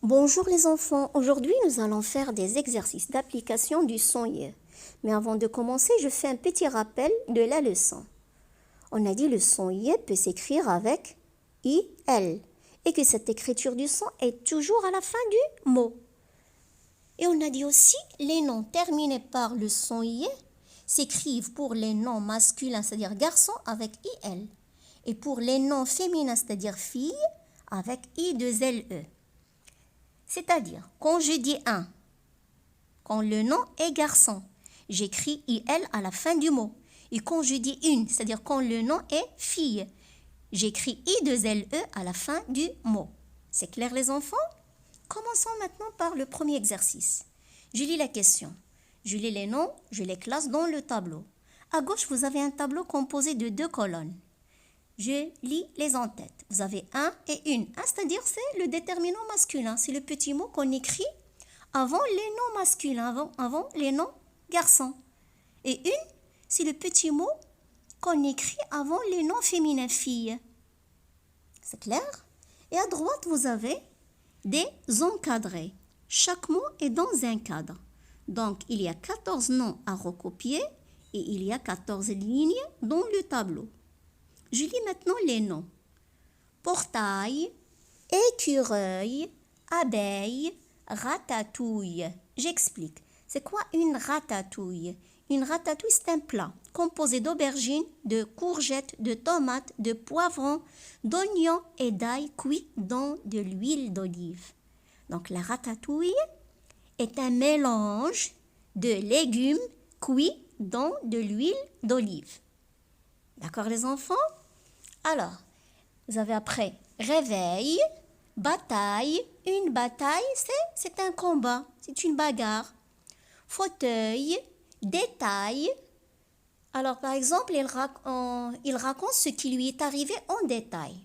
Bonjour les enfants, aujourd'hui nous allons faire des exercices d'application du son Y. Mais avant de commencer, je fais un petit rappel de la leçon. On a dit le son Y peut s'écrire avec IL et que cette écriture du son est toujours à la fin du mot. Et on a dit aussi les noms terminés par le son Y s'écrivent pour les noms masculins, c'est-à-dire garçons, avec IL. Et pour les noms féminins, c'est-à-dire filles, avec I2LE. C'est-à-dire, quand je dis un, quand le nom est garçon, j'écris IL à la fin du mot. Et quand je dis une, c'est-à-dire quand le nom est fille, j'écris I2LE à la fin du mot. C'est clair les enfants? Commençons maintenant par le premier exercice. Je lis la question. Je lis les noms, je les classe dans le tableau. À gauche, vous avez un tableau composé de 2 colonnes. Je lis les en-têtes. Vous avez un et une. Un, c'est-à-dire c'est le déterminant masculin. C'est le petit mot qu'on écrit avant les noms masculins, avant les noms garçons. Et une, c'est le petit mot qu'on écrit avant les noms féminins, filles. C'est clair? Et à droite, vous avez des encadrés. Chaque mot est dans un cadre. Donc, il y a 14 noms à recopier et il y a 14 lignes dans le tableau. Je lis maintenant les noms. Portail, écureuil, abeille, ratatouille. J'explique. C'est quoi une ratatouille? Une ratatouille, c'est un plat composé d'aubergines, de courgettes, de tomates, de poivrons, d'oignons et d'ail cuits dans de l'huile d'olive. Donc la ratatouille est un mélange de légumes cuits dans de l'huile d'olive. D'accord les enfants? Alors, vous avez après réveil, bataille. Une bataille, c'est un combat, c'est une bagarre. Fauteuil, détail. Alors, par exemple, il raconte ce qui lui est arrivé en détail.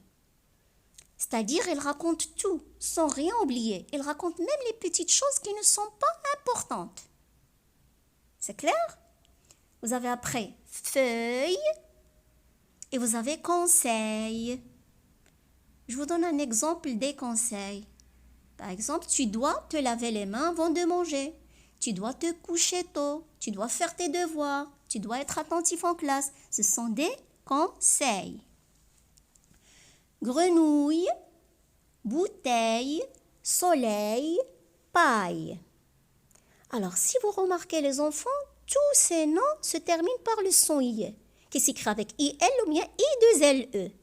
C'est-à-dire, il raconte tout, sans rien oublier. Il raconte même les petites choses qui ne sont pas importantes. C'est clair? Vous avez après feuille et vous avez conseil. Je vous donne un exemple des conseils. Par exemple, tu dois te laver les mains avant de manger. Tu dois te coucher tôt. Tu dois faire tes devoirs. Tu dois être attentif en classe. Ce sont des conseils. Grenouille, bouteille, soleil, paille. Alors, si vous remarquez les enfants, tous ces noms se terminent par le son I, qui s'écrit avec IL ou bien I2LE.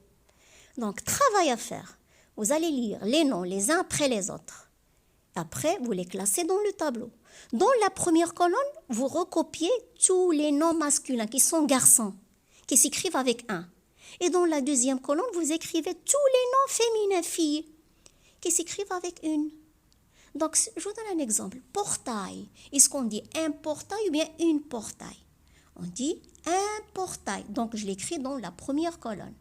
Donc, travail à faire. Vous allez lire les noms les uns après les autres. Après, vous les classez dans le tableau. Dans la première colonne, vous recopiez tous les noms masculins qui sont garçons, qui s'écrivent avec un. Et dans la deuxième colonne, vous écrivez tous les noms féminins, filles, qui s'écrivent avec une. Donc, je vous donne un exemple. Portail. Est-ce qu'on dit un portail ou bien une portail? On dit un portail. Donc, je l'écris dans la première colonne.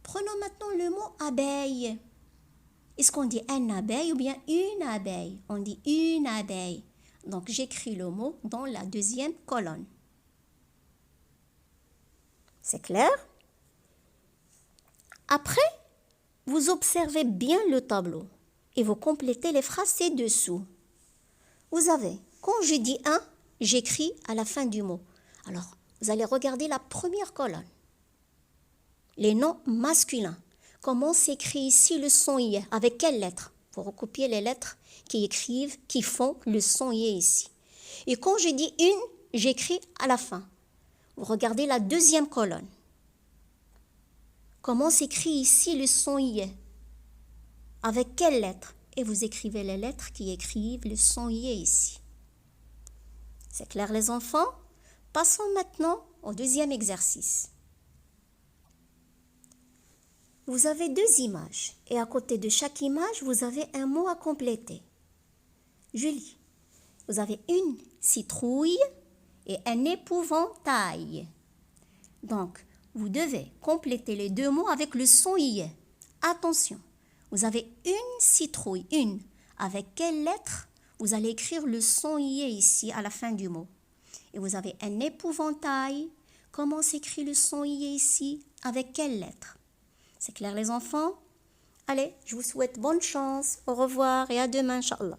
Prenons maintenant le mot abeille. Est-ce qu'on dit un abeille ou bien une abeille? On dit une abeille. Donc, j'écris le mot dans la deuxième colonne. C'est clair? Après, vous observez bien le tableau et vous complétez les phrases ci-dessous. Vous avez, quand je dis un, j'écris à la fin du mot. Alors, vous allez regarder la première colonne. Les noms masculins. Comment s'écrit ici le son I? Avec quelles lettres? Pour recopier les lettres qui font le son I ici. Et quand je dis une, j'écris à la fin. Vous regardez la deuxième colonne. Comment s'écrit ici le son I? Avec quelles lettres? Et vous écrivez les lettres qui écrivent le son I ici. C'est clair les enfants? Passons maintenant au deuxième exercice. Vous avez 2 images et à côté de chaque image, vous avez un mot à compléter. Je lis. Vous avez une citrouille et un épouvantail. Donc, vous devez compléter les 2 mots avec le son I. Attention, vous avez une citrouille, une. Avec quelle lettre? Vous allez écrire le son I ici à la fin du mot. Et vous avez un épouvantail. Comment s'écrit le son I ici? Avec quelle lettre? C'est clair les enfants? Allez, je vous souhaite bonne chance. Au revoir et à demain, Inch'Allah.